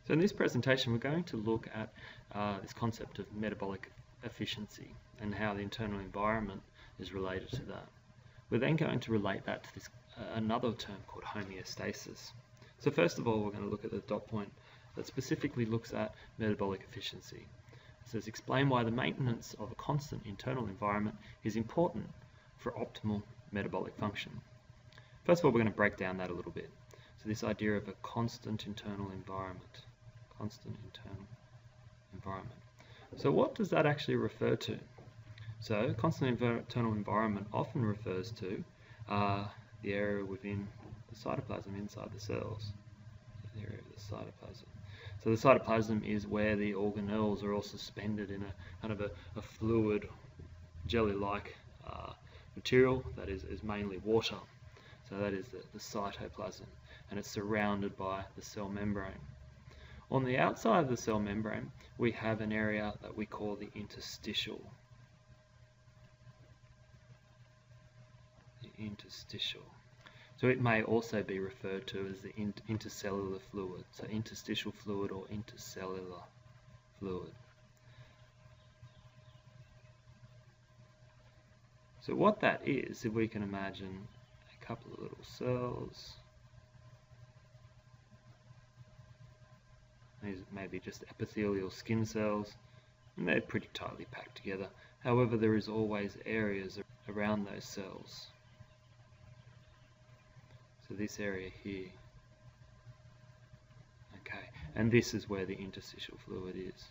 So in this presentation we're going to look at this concept of metabolic efficiency and how the internal environment is related to that. We're then going to relate that to this another term called homeostasis. So first of all we're going to look at the dot point that specifically looks at metabolic efficiency. It says explain why the maintenance of a constant internal environment is important for optimal metabolic function. First of all we're going to break down that a little bit. So this idea of a constant internal environment. So what does that actually refer to? So constant internal environment often refers to the area within the cytoplasm inside the cells. The area of the cytoplasm. So the cytoplasm is where the organelles are all suspended in a kind of a fluid, jelly-like material that is mainly water. So that is the cytoplasm, and it's surrounded by the cell membrane. On the outside of the cell membrane, we have an area that we call the interstitial. So it may also be referred to as the intercellular fluid, so interstitial fluid or intercellular fluid. So what that is, if we can imagine a couple of little cells, these may be just epithelial skin cells, and they're pretty tightly packed together. However, there is always areas around those cells. So this area here, okay, and this is where the interstitial fluid is.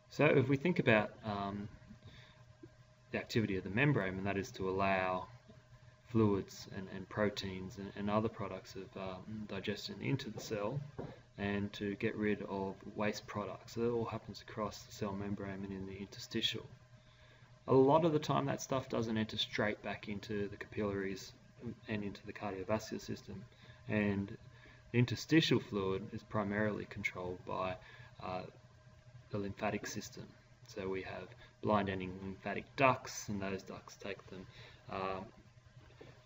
So if we think about the activity of the membrane, and that is to allow fluids and proteins and other products of digestion into the cell and to get rid of waste products. So that all happens across the cell membrane and in the interstitial. A lot of the time that stuff doesn't enter straight back into the capillaries and into the cardiovascular system, and the interstitial fluid is primarily controlled by the lymphatic system. So we have blind-ending lymphatic ducts, and those ducts take them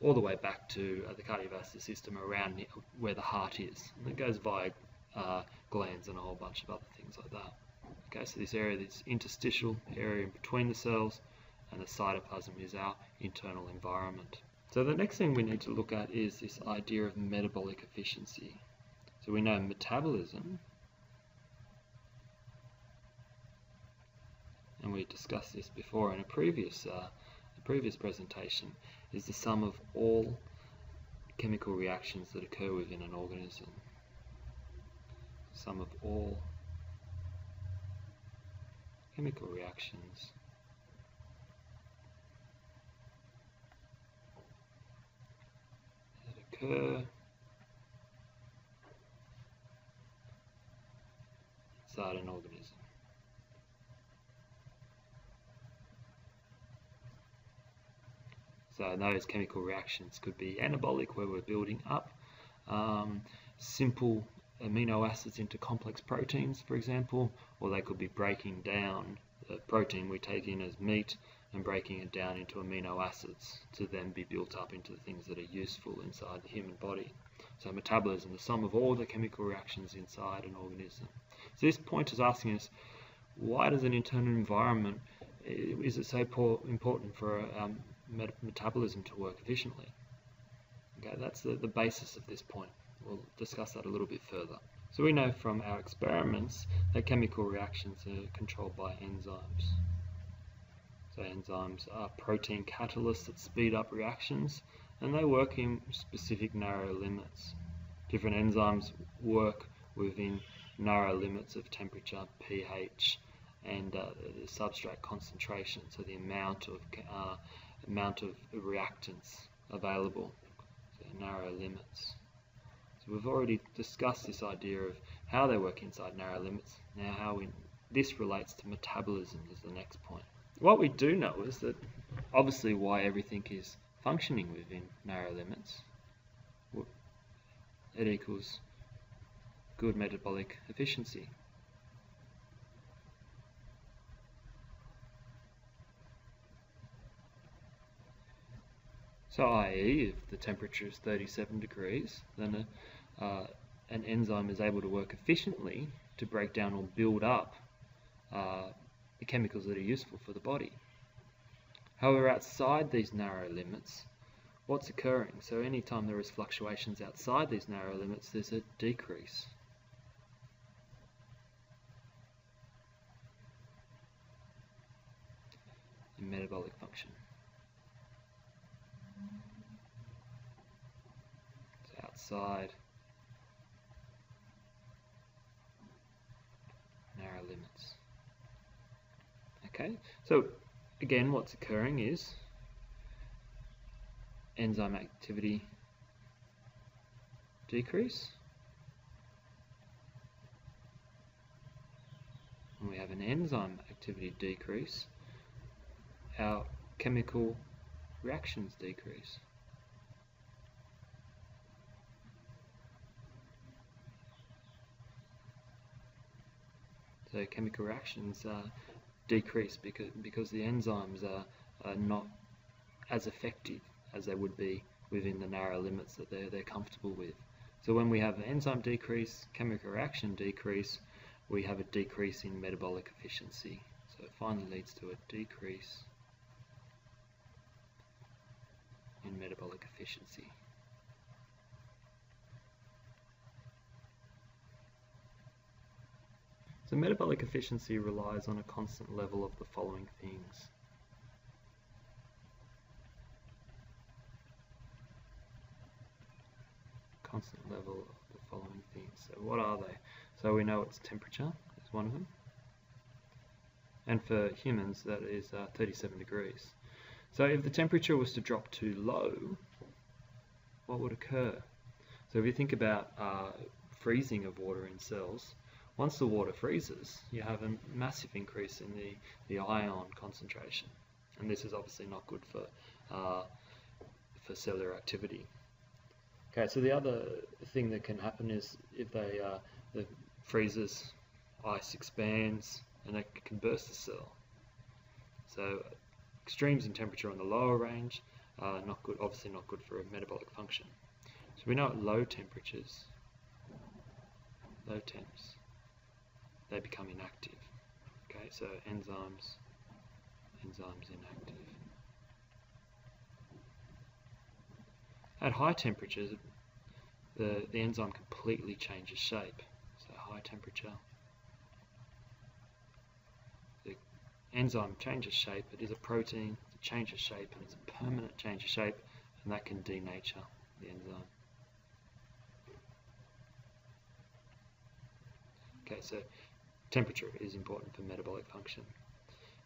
all the way back to the cardiovascular system around where the heart is. And it goes via glands and a whole bunch of other things like that. Okay, so this area, this interstitial area in between the cells and the cytoplasm, is our internal environment. So the next thing we need to look at is this idea of metabolic efficiency. So we know metabolism, and we discussed this before in a previous presentation, is the sum of all chemical reactions that occur within an organism. Sum of all chemical reactions that occur inside an organism. So those chemical reactions could be anabolic, where we're building up simple amino acids into complex proteins, for example, or they could be breaking down the protein we take in as meat and breaking it down into amino acids to then be built up into the things that are useful inside the human body. So metabolism, the sum of all the chemical reactions inside an organism. So this point is asking us, why does an internal environment, is it so important for metabolism to work efficiently? Okay, that's the basis of this point. We'll discuss that a little bit further. So we know from our experiments that chemical reactions are controlled by enzymes. So enzymes are protein catalysts that speed up reactions, and they work in specific narrow limits. Different enzymes work within narrow limits of temperature, pH, and the substrate concentration, so the amount of reactants available, so narrow limits. So we've already discussed this idea of how they work inside narrow limits. Now how this relates to metabolism is the next point. What we do know is that obviously why everything is functioning within narrow limits, it equals good metabolic efficiency. So i.e. if the temperature is 37 degrees, then an enzyme is able to work efficiently to break down or build up the chemicals that are useful for the body. However, outside these narrow limits, what's occurring? So anytime there is fluctuations outside these narrow limits, there's a decrease. In metabolic function. So outside narrow limits. Okay, so again, what's occurring is enzyme activity decrease. When we have an enzyme activity decrease, our chemical reactions decrease. So chemical reactions decrease because the enzymes are not as effective as they would be within the narrow limits that they're comfortable with. So when we have an enzyme decrease, chemical reaction decrease, we have a decrease in metabolic efficiency. So it finally leads to a decrease in metabolic efficiency. So metabolic efficiency relies on a constant level of the following things. Constant level of the following things. So what are they? So we know it's temperature is one of them. And for humans that is 37 degrees. So if the temperature was to drop too low, what would occur? So if you think about freezing of water in cells, once the water freezes, you have a massive increase in the ion concentration. And this is obviously not good for cellular activity. Okay, so the other thing that can happen is if the freezes, ice expands, and it can burst the cell. So extremes in temperature on the lower range are not good, obviously not good for metabolic function. So we know at low temperatures, low temps, they become inactive. Okay, so enzymes inactive. At high temperatures, the enzyme completely changes shape. So high temperature, the enzyme changes shape. It is a protein, it changes shape, and it's a permanent change of shape, and that can denature the enzyme. Okay, so temperature is important for metabolic function.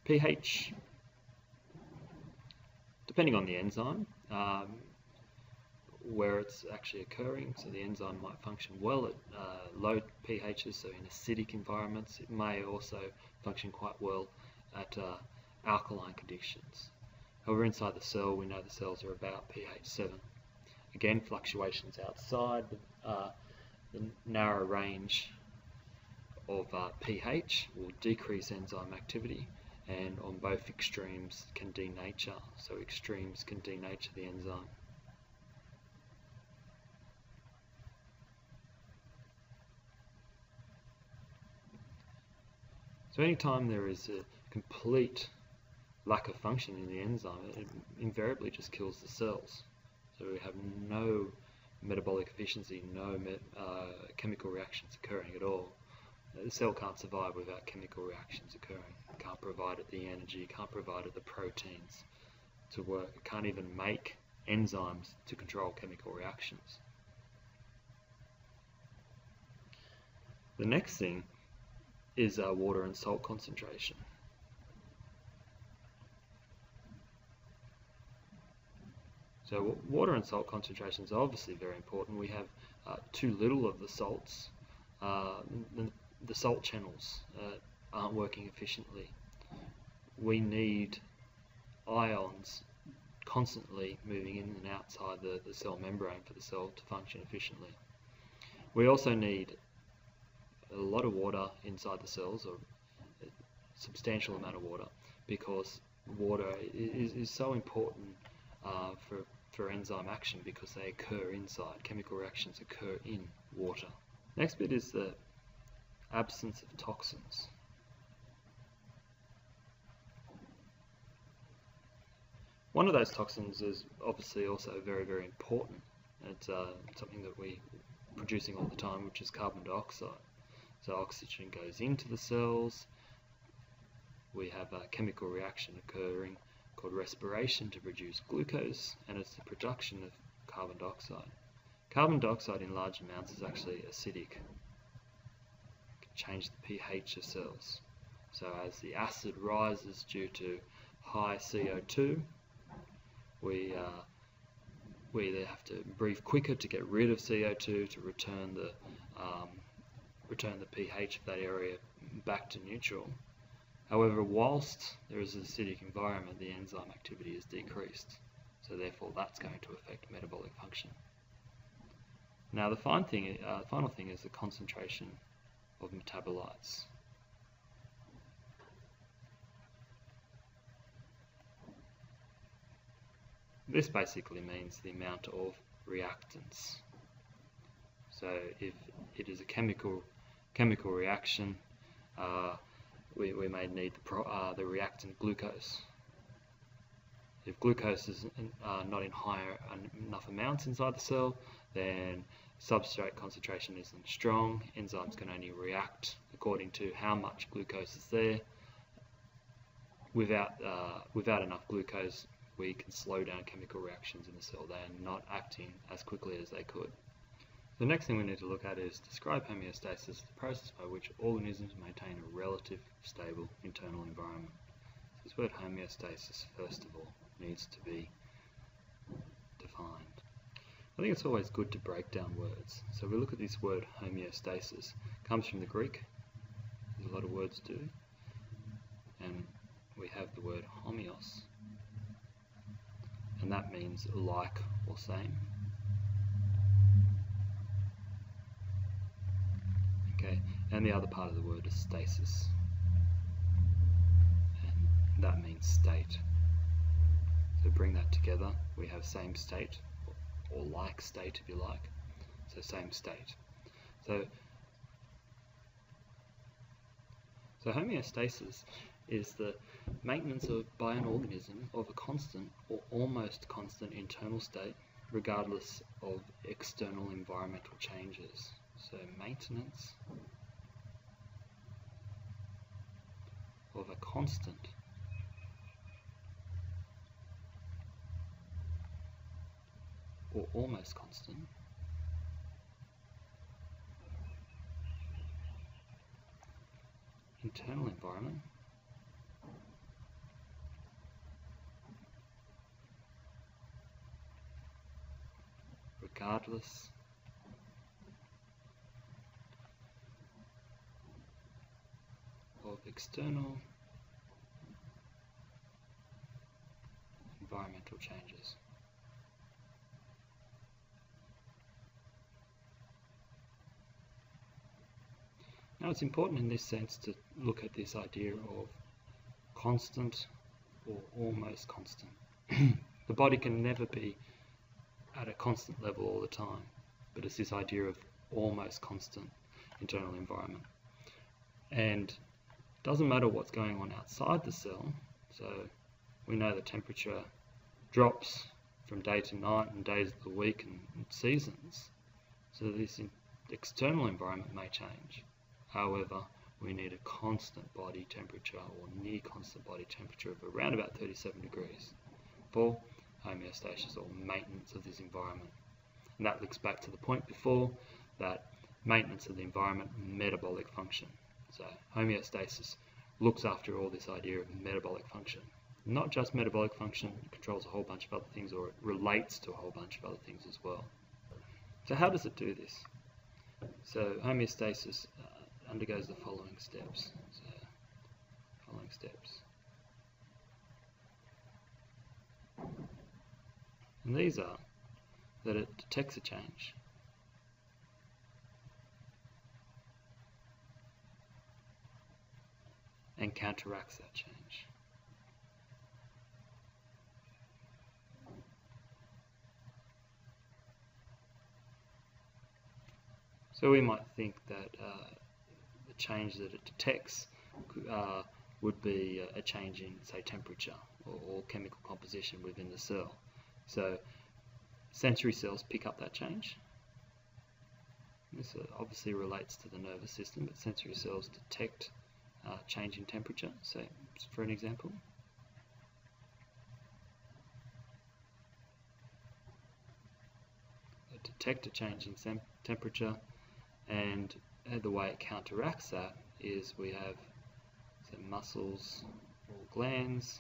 pH, depending on the enzyme, where it's actually occurring, so the enzyme might function well at low pHs, so in acidic environments. It may also function quite well at alkaline conditions. However, inside the cell, we know the cells are about pH 7. Again, fluctuations outside the narrow range of pH will decrease enzyme activity, and on both extremes can denature. So extremes can denature the enzyme. So anytime there is a complete lack of function in the enzyme, it invariably just kills the cells. So we have no metabolic efficiency, no chemical reactions occurring at all. The cell can't survive without chemical reactions occurring. It can't provide it the energy, it can't provide it the proteins to work. It can't even make enzymes to control chemical reactions. The next thing is water and salt concentration. So water and salt concentrations are obviously very important. We have too little of the salts. The salt channels aren't working efficiently. We need ions constantly moving in and outside the cell membrane for the cell to function efficiently. We also need a lot of water inside the cells, or a substantial amount of water, because water is so important for enzyme action because they occur inside. Chemical reactions occur in water. Next bit is the absence of toxins. One of those toxins is obviously also very, very important. It's something that we're producing all the time, which is carbon dioxide. So oxygen goes into the cells. We have a chemical reaction occurring called respiration to produce glucose, and it's the production of carbon dioxide. Carbon dioxide in large amounts is actually acidic. It can change the pH of cells. So as the acid rises due to high CO2, we either have to breathe quicker to get rid of CO2 to return the pH of that area back to neutral. However, whilst there is an acidic environment, the enzyme activity is decreased. So therefore, that's going to affect metabolic function. Now, the final thing is the concentration of metabolites. This basically means the amount of reactants. So if it is a chemical reaction, we may need the reactant glucose. If glucose is not in higher enough amounts inside the cell, then substrate concentration isn't strong. Enzymes can only react according to how much glucose is there. Without enough glucose, we can slow down chemical reactions in the cell. They are not acting as quickly as they could. The next thing we need to look at is describe homeostasis, the process by which organisms maintain a relative stable internal environment. This word homeostasis, first of all, needs to be defined. I think it's always good to break down words. So we look at this word homeostasis. It comes from the Greek, as a lot of words do, and we have the word homeos, and that means like or same. Okay, and the other part of the word is stasis, and that means state. So bring that together, we have same state, or like state if you like, so same state. So homeostasis is the maintenance by an organism of a constant or almost constant internal state regardless of external environmental changes. So maintenance of a constant or almost constant internal environment regardless of external environmental changes. Now it's important in this sense to look at this idea of constant or almost constant. The body can never be at a constant level all the time, but it's this idea of almost constant internal environment. And it doesn't matter what's going on outside the cell, so we know the temperature drops from day to night and days of the week and seasons, so this external environment may change. However, we need a constant body temperature or near constant body temperature of around about 37 degrees for homeostasis or maintenance of this environment. And that looks back to the point before, that maintenance of the environment, metabolic function. So homeostasis looks after all this idea of metabolic function. Not just metabolic function, it controls a whole bunch of other things, or it relates to a whole bunch of other things as well. So how does it do this? So homeostasis undergoes the following steps. And these are that it detects a change, and counteracts that change. So we might think that the change that it detects would be a change in, say, temperature or chemical composition within the cell. So sensory cells pick up that change. This obviously relates to the nervous system, but sensory cells detect change in temperature. So, for an example, they detect a change in temperature, and the way it counteracts that is we have muscles or glands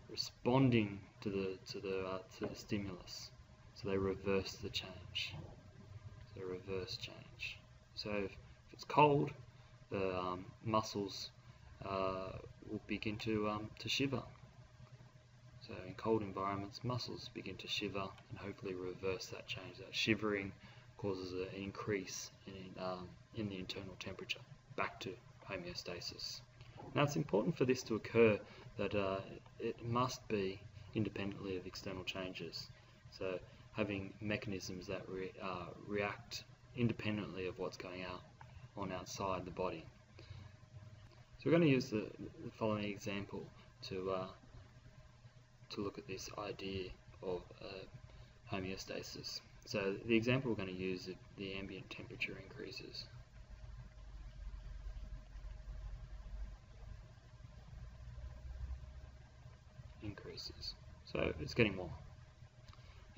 responding to the stimulus. So they reverse the change. So reverse change. So if it's cold, the muscles will begin to shiver. So in cold environments, muscles begin to shiver and hopefully reverse that change. That shivering causes an increase in the internal temperature, back to homeostasis. Now it's important for this to occur that it must be independently of external changes. So having mechanisms that react independently of what's going on outside the body. So we're going to use the following example to look at this idea of homeostasis. So the example we're going to use is the ambient temperature increases. So it's getting warmer.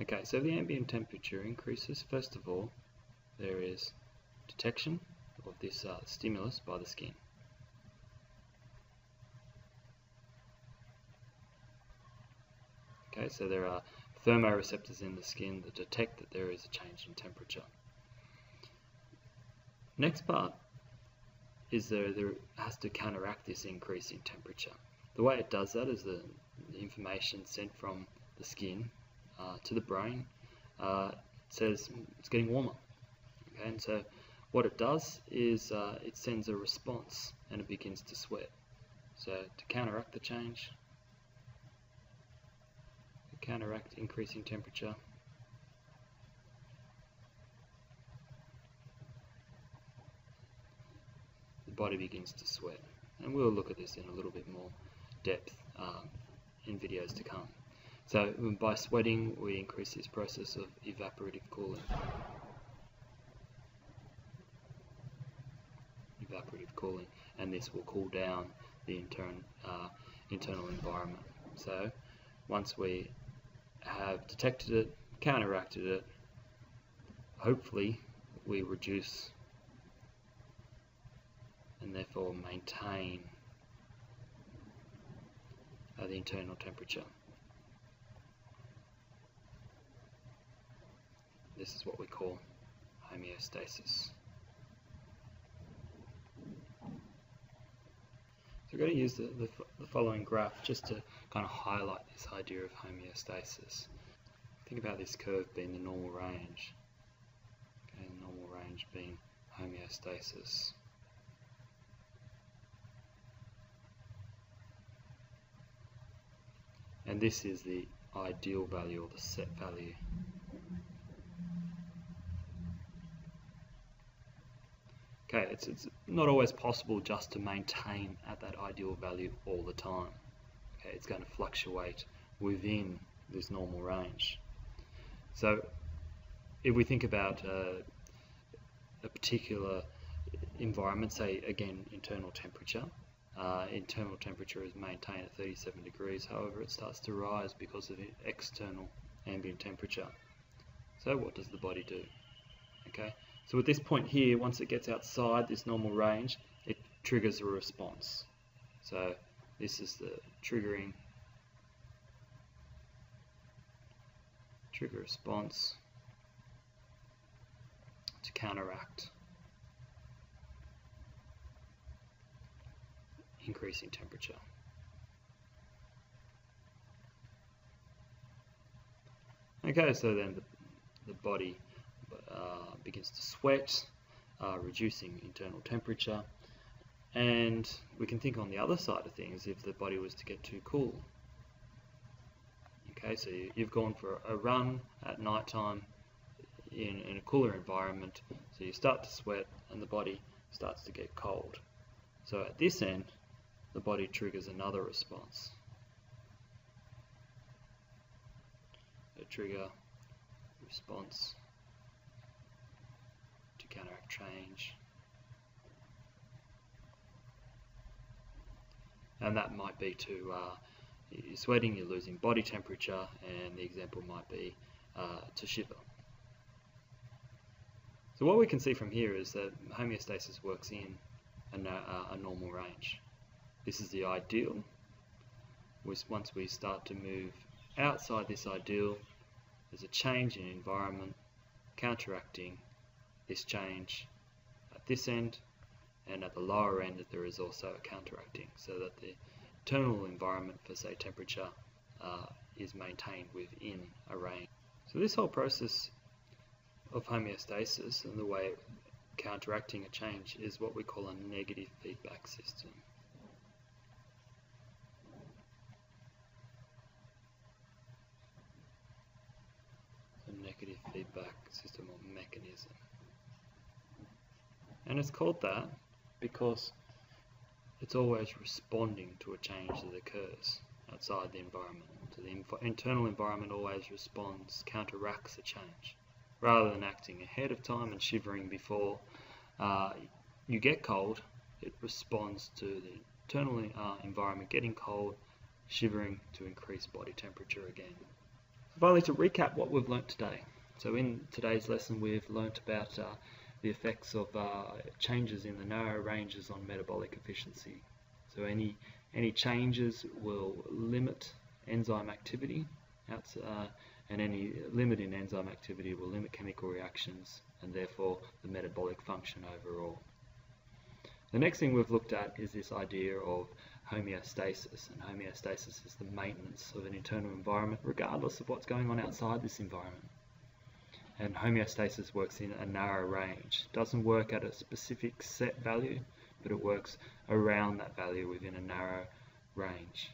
Okay, so the ambient temperature increases. First of all, there is detection of this stimulus by the skin. Okay, so there are thermoreceptors in the skin that detect that there is a change in temperature. Next part is there has to counteract this increase in temperature. The way it does that is the information sent from the skin to the brain says it's getting warmer. Okay, and so what it does is it sends a response and it begins to sweat. So to counteract the change, counteract increasing temperature, the body begins to sweat. And we'll look at this in a little bit more depth in videos to come. So by sweating, we increase this process of evaporative cooling. And this will cool down the internal environment. So once we have detected it, counteracted it, hopefully we reduce and therefore maintain the internal temperature. This is what we call homeostasis. So we're going to use the following graph just to kind of highlight this idea of homeostasis. Think about this curve being the normal range. Okay, the normal range being homeostasis. And this is the ideal value or the set value. Okay, it's not always possible just to maintain at that ideal value all the time. Okay, it's going to fluctuate within this normal range. So if we think about a particular environment, say again internal temperature is maintained at 37 degrees, however it starts to rise because of external ambient temperature. So what does the body do? Okay, so at this point here, once it gets outside this normal range, it triggers a response. So this is the trigger response to counteract increasing temperature. Okay, so then the body begins to sweat, reducing internal temperature, and we can think on the other side of things if the body was to get too cool. Okay, so you've gone for a run at night time, in a cooler environment, so you start to sweat and the body starts to get cold. So at this end, the body triggers another response. A trigger response to counteract change. And that might be to, you're sweating, you're losing body temperature, and the example might be to shiver. So what we can see from here is that homeostasis works in a normal range. This is the ideal. Once we start to move outside this ideal, there's a change in environment counteracting this change at this end, and at the lower end there is also a counteracting, so that the internal environment for, say, temperature is maintained within a range. So this whole process of homeostasis and the way counteracting a change is what we call a negative feedback system. A negative feedback system or mechanism. And it's called that because it's always responding to a change that occurs outside the environment. So the internal environment always responds, counteracts a change, rather than acting ahead of time and shivering before you get cold. It responds to the internal environment getting cold, shivering to increase body temperature again. Finally, to recap what we've learnt today. So in today's lesson we've learnt about the effects of changes in the narrow ranges on metabolic efficiency. So any changes will limit enzyme activity, and any limit in enzyme activity will limit chemical reactions and therefore the metabolic function overall. The next thing we've looked at is this idea of homeostasis, and homeostasis is the maintenance of an internal environment regardless of what's going on outside this environment. And homeostasis works in a narrow range. It doesn't work at a specific set value, but it works around that value within a narrow range.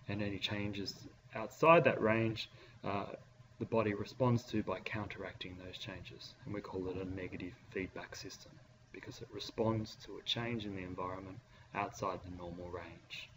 And any changes outside that range, the body responds to by counteracting those changes. And we call it a negative feedback system because it responds to a change in the environment outside the normal range.